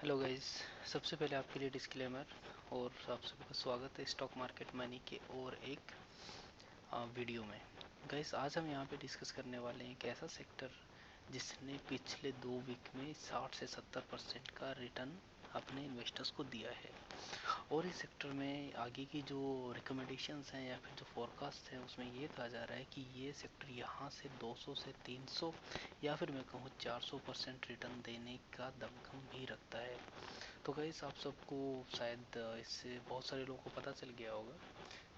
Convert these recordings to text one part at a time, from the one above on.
Hello guys. सबसे पहले आपके लिए डिस्क्लेमर और आप सभी का स्वागत है स्टॉक मार्केट मनी के और एक वीडियो में। गाइस, आज हम यहाँ पे डिस्कस करने वाले हैं एक ऐसा सेक्टर जिसने पिछले 2 वीक में 60 से 70% का रिटर्न अपने इन्वेस्टर्स को दिया है। और इस सेक्टर में आगे की जो रिकमेंडेशंस हैं या फिर जो फोरकास्ट है उसमें ये कहा जा रहा है कि ये सेक्टर यहाँ से 200 से 300 या फिर मैं कहूँ 400% रिटर्न देने का दमखम भी रखता है। तो गाइस, आप सबको शायद इससे बहुत सारे लोगों को पता चल गया होगा।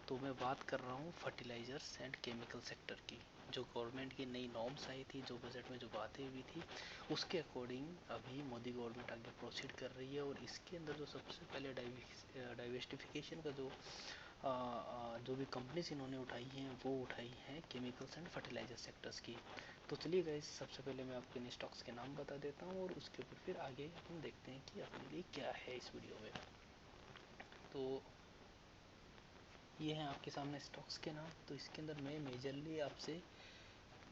तो मैं बात कर रहा हूँ फर्टिलाइजर्स एंड केमिकल सेक्टर की। जो गवर्नमेंट की नई नॉर्म्स आई थी, जो बजट में जो बातें हुई थी, उसके अकॉर्डिंग अभी मोदी गवर्नमेंट आगे प्रोसीड कर रही है। और इसके अंदर जो सबसे पहले डाइवर्सिफिकेशन का जो भी कंपनीज इन्होंने उठाई हैं वो उठाई हैं केमिकल्स एंड फर्टिलाइजर सेक्टर्स की। तो चलिए गाइस, सबसे पहले मैं आपको इन स्टॉक्स के नाम बता देता हूँ और उसके ऊपर फिर आगे हम देखते हैं कि अपने लिए क्या है इस वीडियो में। तो ये हैं आपके सामने स्टॉक्स के नाम। तो इसके अंदर मैं मेजरली आपसे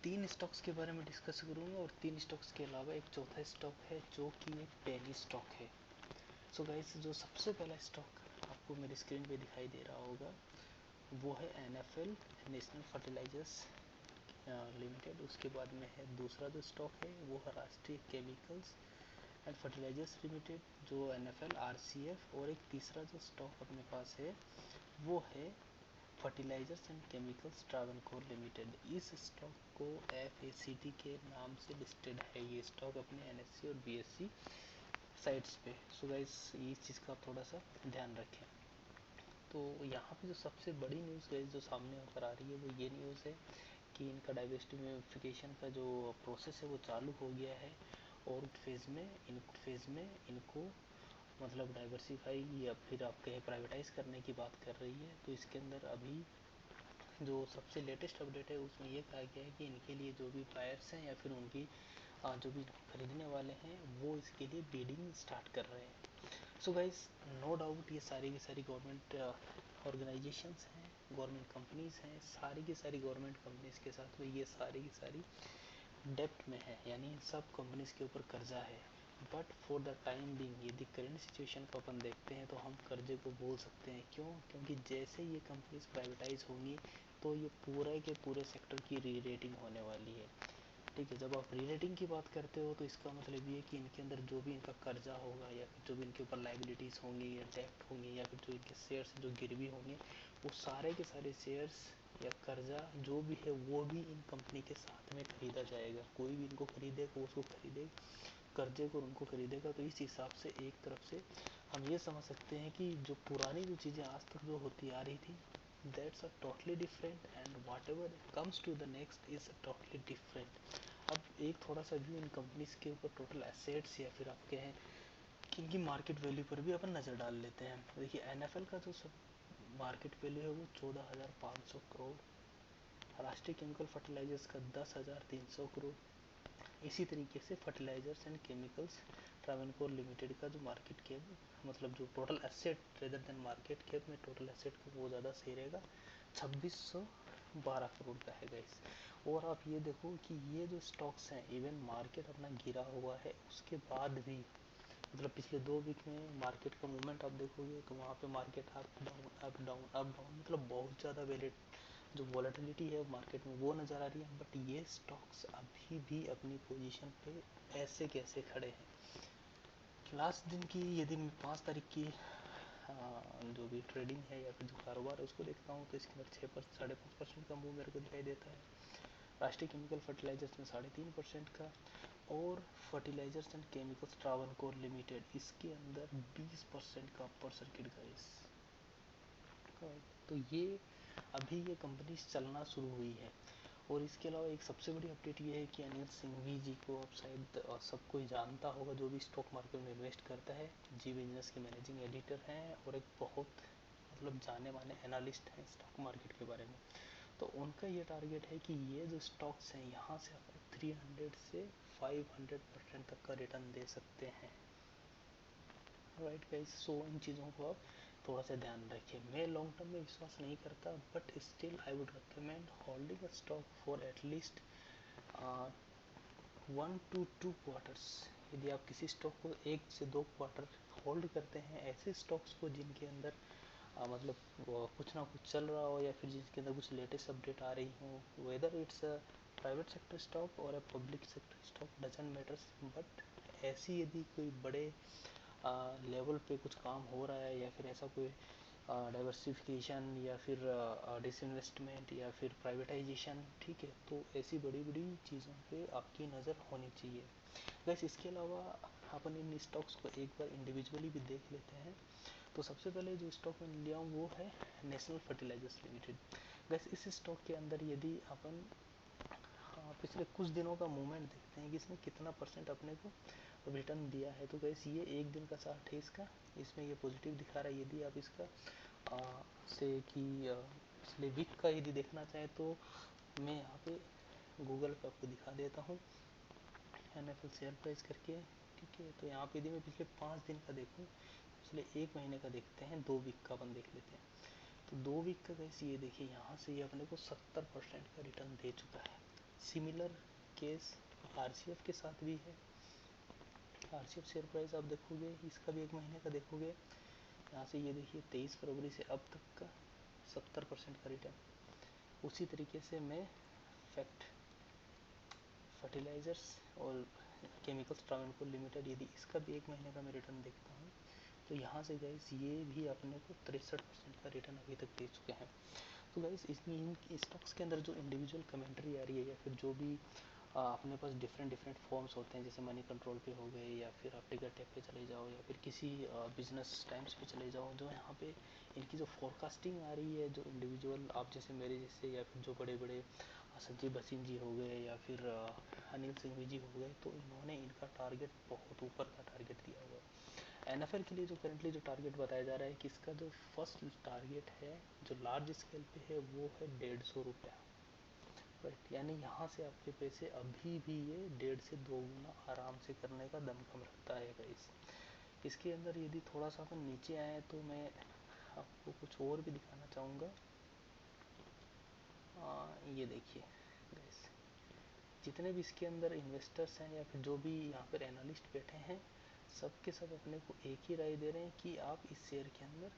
3 स्टॉक्स के बारे में डिस्कस करूँगा और 3 स्टॉक्स के अलावा एक चौथा स्टॉक है जो कि एक पेनी स्टॉक है। सो गाइस, जो सबसे पहला स्टॉक आपको मेरी स्क्रीन पे दिखाई दे रहा होगा वो है NFL, नेशनल फर्टिलाइजर्स लिमिटेड। उसके बाद में है दूसरा जो स्टॉक है वो है राष्ट्रीय केमिकल्स एंड फर्टिलाइजर्स लिमिटेड, जो NFL RCF। और एक तीसरा जो स्टॉक अपने पास है वो है fertilizers and chemicals Travancore limited. इस स्टॉक को FACT के नाम से लिस्टेड है ये स्टॉक अपने NSE और BSE साइट्स पे। सो गाइस, इस चीज़ का आप थोड़ा सा ध्यान रखें। तो यहाँ पे जो सबसे बड़ी न्यूज़ गाइस जो सामने होकर आ रही है वो ये न्यूज़ है कि इनका डाइवर्सिफिकेशन का जो प्रोसेस है वो चालू हो गया है। और इनपुट फेज़ में इनको मतलब डाइवर्सिफाई या फिर आप कहें प्राइवेटाइज करने की बात कर रही है। तो इसके अंदर अभी जो सबसे लेटेस्ट अपडेट है उसमें ये कहा गया है कि इनके लिए जो भी बायर्स हैं या फिर उनकी जो भी खरीदने वाले हैं वो इसके लिए बीडिंग स्टार्ट कर रहे हैं। सो गाइस, नो डाउट ये सारी की सारी गवर्नमेंट ऑर्गेनाइजेशंस हैं, गवर्नमेंट कंपनीज हैं। सारी की सारी गवर्नमेंट कंपनीज के साथ में ये सारी की सारी डेप्ट में है, यानी सब कंपनीज के ऊपर कर्जा है। But for the time being यदि करंट सिचुएशन को अपन देखते हैं तो हम कर्जे को बोल सकते हैं। क्यों? क्योंकि जैसे ये कंपनीज प्राइवेटाइज होंगी तो ये पूरे के पूरे सेक्टर की री रेटिंग होने वाली है। ठीक है, जब आप री रेटिंग की बात करते हो तो इसका मतलब ये है कि इनके अंदर जो भी इनका कर्जा होगा या फिर जो भी इनके ऊपर लाइबिलिटीज़ होंगी या डेप्ट होंगी या फिर जो इनके शेयर्स जो गिरवी होंगे वो सारे के सारे शेयर्स या कर्जा जो भी है वो भी इन कंपनी के साथ में खरीदा जाएगा। कोई भी इनको खरीदेगा उसको खरीदेगा, कर्जे को उनको खरीदेगा। तो इस हिसाब से एक तरफ से हम ये समझ सकते हैं कि जो पुरानी जो चीज़ें आज तक जो होती आ रही थी that's a totally different and whatever comes to the next is totally different. अब एक थोड़ा सा व्यू इन कंपनीज के ऊपर टोटल एसेट्स या फिर आप कहें कि इनकी मार्केट वैल्यू पर भी अपन नज़र डाल लेते हैं। देखिए, NFL का जो सब मार्केट वैल्यू है वो 14,500 करोड़, राष्ट्रीय केमिकल फर्टिलाइजर्स का 10,300 करोड़। इसी तरीके से fertilizers and chemicals Travancore limited का जो मार्केट कैप मतलब जो total asset rather than market cap में टोटल एसेट का वो ज़्यादा सही रहेगा, 2612 करोड़ का है गाइस। और आप ये देखो कि ये जो स्टॉक्स हैं इवन मार्केट अपना गिरा हुआ है उसके बाद भी मतलब पिछले 2 वीक में मार्केट का मूवमेंट आप देखोगे तो वहाँ पे market up down up down up down मतलब बहुत ज़्यादा जो वॉलेटिलिटी है मार्केट में वो नज़र आ रही है। बट ये स्टॉक्स अभी भी अपनी पोजीशन पे ऐसे कैसे खड़े हैं। लास्ट दिन की यदि मैं 5 तारीख की जो भी ट्रेडिंग है या फिर जो कारोबार है उसको देखता हूँ तो इसके अंदर 6.5% का मूव मेरे को दिखाई देता है। राष्ट्रीय केमिकल फर्टिलाइजर्स में 3.5% का और fertilizers and chemicals Travancore limited इसके अंदर 20% का अपर सर्किट गाइस। तो ये अभी ये कंपनी चलना शुरू हुई है। और इसके अलावा एक सबसे बड़ी अपडेट ये है कि अनिल सिंघवी जी को आप शायद सब कोई जानता होगा, जो भी स्टॉक मार्केट में इन्वेस्ट करता है। जी बिजनेस के मैनेजिंग एडिटर हैं और एक बहुत मतलब जाने माने एनालिस्ट हैं स्टॉक मार्केट के बारे में। तो उनका ये टारगेट है कि ये जो स्टॉक्स हैं यहाँ से आपको 300 से 500% तक का रिटर्न दे सकते हैं। राइट गाइस, सो इन चीज़ों को आप थोड़ा सा ध्यान रखिए। मैं लॉन्ग टर्म में विश्वास नहीं करता but still I would recommend holding a stock for at least 1 to 2 quarters. यदि आप किसी स्टॉक को 1 से 2 क्वार्टर होल्ड करते हैं, ऐसे स्टॉक्स को जिनके अंदर मतलब कुछ ना कुछ चल रहा हो या फिर जिसके अंदर कुछ लेटेस्ट अपडेट आ रही हो, whether it's a private sector stock और a public sector stock doesn't matters, but ऐसी यदि कोई बड़े लेवल पे कुछ काम हो रहा है या फिर ऐसा कोई डाइवर्सिफिकेशन या फिर डिसइन्वेस्टमेंट या फिर प्राइवेटाइजेशन, ठीक है, तो ऐसी बड़ी बड़ी चीज़ों पे आपकी नज़र होनी चाहिए। वैसे इसके अलावा अपन इन स्टॉक्स को एक बार इंडिविजुअली भी देख लेते हैं। तो सबसे पहले जो स्टॉक मैं लिया हूँ वो है नेशनल फर्टिलाइजर्स लिमिटेड। वैसे इस स्टॉक के अंदर यदि अपन पिछले कुछ दिनों का मूवमेंट देखते हैं कि इसने कितना परसेंट अपने को रिटर्न दिया है, तो गैस ये एक दिन का चार्ट है इसका, इसमें ये पॉजिटिव दिखा रहा है। यदि आप इसका से कि पिछले वीक का यदि देखना चाहें तो मैं यहाँ पे गूगल पे आपको दिखा देता हूँ NFL शेयर प्राइस करके, ठीक है। तो यहाँ पे यदि मैं पिछले 5 दिन का देखूँ, पिछले 1 महीने का देखते हैं, 2 वीक का अपन देख लेते हैं। तो 2 वीक का गैस ये देखिए यहाँ से ये अपने को 70% का रिटर्न दे चुका है। सिमिलर केस RCF के साथ भी है। RCF शेयर प्राइस आप देखोगे, इसका भी 1 महीने का देखोगे, यहाँ से ये देखिए 23 फरवरी से अब तक का 70% का रिटर्न। उसी तरीके से मैं फैक्ट फर्टिलाइजर्स और केमिकल्स ट्रावनकोर लिमिटेड, यदि इसका भी 1 महीने का मैं रिटर्न देखता हूँ, तो यहाँ से गाइस ये भी अपने को 63% का रिटर्न अभी तक दे चुके हैं। तो गाइस इन स्टॉक्स के अंदर जो इंडिविजुअल कमेंट्री आ रही है या फिर जो भी अपने पास डिफरेंट फॉर्म्स होते हैं, जैसे मनी कंट्रोल पे हो गए या फिर आप टिकर टैप पे चले जाओ या फिर किसी बिजनेस टाइम्स पे चले जाओ, जो यहाँ पे इनकी जो फोरकास्टिंग आ रही है, जो इंडिविजुअल आप जैसे मेरे जैसे या फिर जो बड़े बड़े संजीव भसीन जी हो गए या फिर अनिल सिंघवी जी हो गए, तो इन्होंने इनका टारगेट बहुत ऊपर का टारगेट दिया हुआ है। NFL के लिए जो करेंटली जो टारगेट बताया जा रहा है कि इसका जो फर्स्ट टारगेट है जो लार्ज स्केल पे है वो है 150 रुपया, राइट। यानी यहाँ से आपके पैसे अभी भी ये 1.5 से 2 गुना आराम से करने का दमखम रखता है गाइस। इसके अंदर यदि थोड़ा सा अपन नीचे आए तो मैं आपको कुछ और भी दिखाना चाहूँगा। ये देखिए गाइस, जितने भी इसके अंदर इन्वेस्टर्स हैं या फिर जो भी यहाँ पर एनालिस्ट बैठे हैं, सब के सब अपने को एक ही राय दे रहे हैं कि आप इस शेयर के अंदर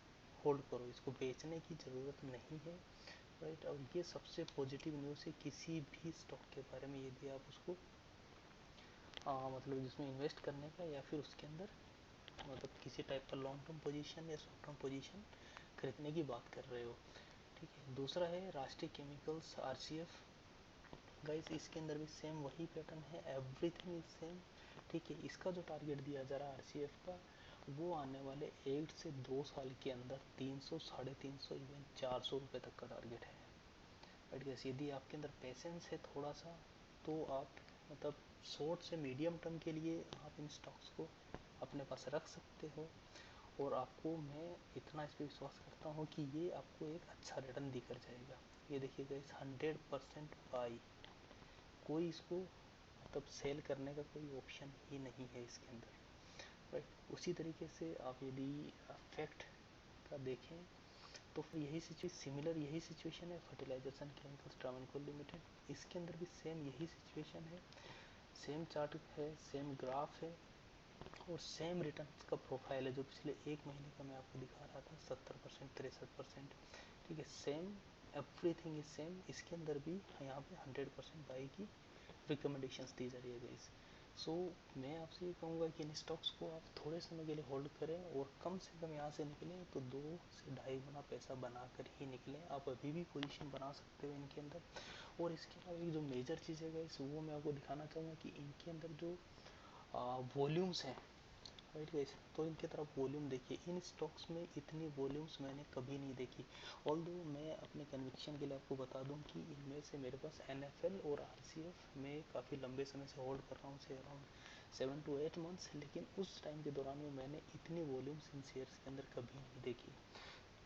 होल्ड करो, इसको बेचने की ज़रूरत नहीं है, राइट। और ये सबसे पॉजिटिव न्यूज़ है किसी भी स्टॉक के बारे में, यदि आप उसको मतलब जिसमें इन्वेस्ट करने का या फिर उसके अंदर मतलब किसी टाइप का लॉन्ग टर्म पोजीशन या शॉर्ट टर्म पोजीशन खरीदने की बात कर रहे हो, ठीक है। दूसरा है राष्ट्रीय केमिकल्स RCF। गाइस इसके अंदर भी सेम वही पैटर्न है, एवरीथिंग इज सेम, ठीक है। इसका जो टारगेट दिया जा रहा है RCF का, वो आने वाले 1 से 2 साल के अंदर 300, 350, इवन 400 रुपये तक का टारगेट है, राइट गाइस। यदि आपके अंदर पेशेंस है थोड़ा सा, तो आप मतलब शॉर्ट से मीडियम टर्म के लिए आप इन स्टॉक्स को अपने पास रख सकते हो, और आपको मैं इतना इस पर विश्वास करता हूँ कि ये आपको एक अच्छा रिटर्न दिकर जाएगा। ये देखिए गाइस 100% बाई, कोई इसको मतलब सेल करने का कोई ऑप्शन ही नहीं है इसके अंदर, राइट। उसी तरीके से आप यदि फैक्ट का देखें तो फिर यही सिमिलर यही सिचुएशन है fertilizers and chemicals Travancore limited. इसके अंदर भी सेम यही सिचुएशन है, सेम चार्ट है, सेम ग्राफ है और सेम रिटर्न का प्रोफाइल है जो पिछले 1 महीने का मैं आपको दिखा रहा था, 70%, 63%, ठीक है। Same everything is same. इसके अंदर भी यहाँ पे 100% बाई की रिकमेंडेशंस दी जा रही है गाइस। सो मैं आपसे ये कहूँगा कि इन स्टॉक्स को आप थोड़े समय के लिए होल्ड करें और कम से कम यहाँ से निकलें तो 2 से 2.5 गुना पैसा बना कर ही निकलें। आप अभी भी पोजीशन बना सकते हो इनके अंदर। और इसके अलावा एक जो मेजर चीज़ है गाइस, वो मैं आपको दिखाना चाहूँगा कि इनके अंदर जो वॉल्यूम्स हैं, राइट गाइस, तो इनके तरफ वॉल्यूम देखिए, इन स्टॉक्स में इतनी वॉल्यूम्स मैंने कभी नहीं देखी। ऑल्दो मैं अपने कन्विक्शन के लिए आपको बता दूं कि इनमें से मेरे पास NFL और RCF में काफ़ी लंबे समय से होल्ड कर रहा हूँ, से अराउंड 7 to 8 मंथ्स, लेकिन उस टाइम के दौरान में मैंने इतनी वॉल्यूम्स इन शेयर्स के अंदर कभी नहीं देखी।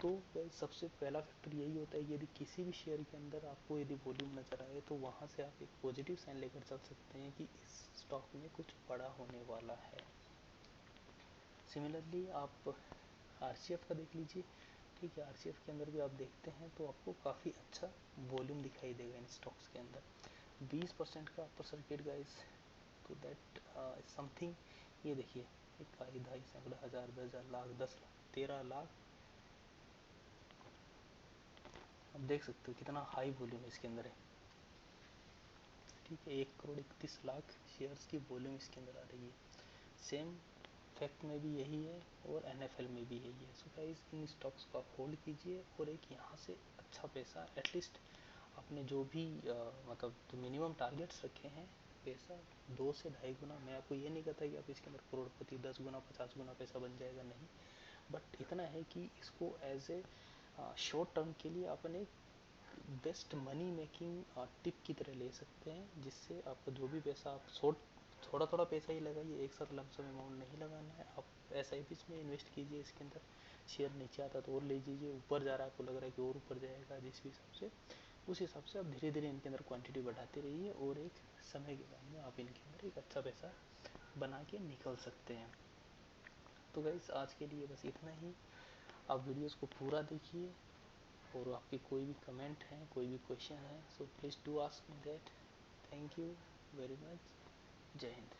तो गाइस सबसे पहला फैक्टर यही होता है, यदि किसी भी शेयर के अंदर आपको यदि वॉल्यूम नज़र आए तो वहाँ से आप एक पॉजिटिव साइन लेकर चल सकते हैं कि इस स्टॉक में कुछ बड़ा होने वाला है। सिमिलरली आप RCF का देख लीजिए, ठीक है। RCF के अंदर भी आप देखते हैं तो आपको काफ़ी अच्छा वॉल्यूम दिखाई देगा इन स्टॉक्स के अंदर, 20% का अपर सर्किट गाइस, तो दैट समथिंग ये देखिए 1 2 सैकड़ा 1000 10,000 लाख 10 लाख 13 लाख, आप देख सकते हो कितना हाई वॉल्यूम इसके अंदर है। ठीक है, 1,31,00,000 शेयर्स की वॉल्यूम इसके अंदर आ रही है। सेम फैक्ट में भी यही है और NFL में भी यही है। सो गाइस इन स्टॉक्स को आप होल्ड कीजिए और एक यहाँ से अच्छा पैसा एटलीस्ट आपने जो भी मतलब तो मिनिमम टारगेट्स रखे हैं पैसा 2 से 2.5 गुना। मैं आपको ये नहीं कहता कि आप इसके अंदर करोड़पति 10 गुना 50 गुना पैसा बन जाएगा, नहीं, बट इतना है कि इसको एज ए शॉर्ट टर्म के लिए अपन एक बेस्ट मनी मेकिंग टिप की तरह ले सकते हैं, जिससे आपका जो भी पैसा आप थोड़ा थोड़ा पैसा ही लगाइए, एक साथ लमसम अमाउंट नहीं लगाना है। आप SIPs में इन्वेस्ट कीजिए, इसके अंदर शेयर नीचे आता तो और ले लीजिए, ऊपर जा रहा है आपको लग रहा है कि और ऊपर जाएगा, जिस भी हिसाब से उस हिसाब से आप धीरे धीरे इनके अंदर क्वांटिटी बढ़ाते रहिए और एक समय के बाद में आप इनके अंदर एक अच्छा पैसा बना के निकल सकते हैं। तो गाइस आज के लिए बस इतना ही। आप वीडियोस को पूरा देखिए और आपके कोई भी कमेंट हैं, कोई भी क्वेश्चन है, so please do ask me that. Thank you very much. जय हिंद।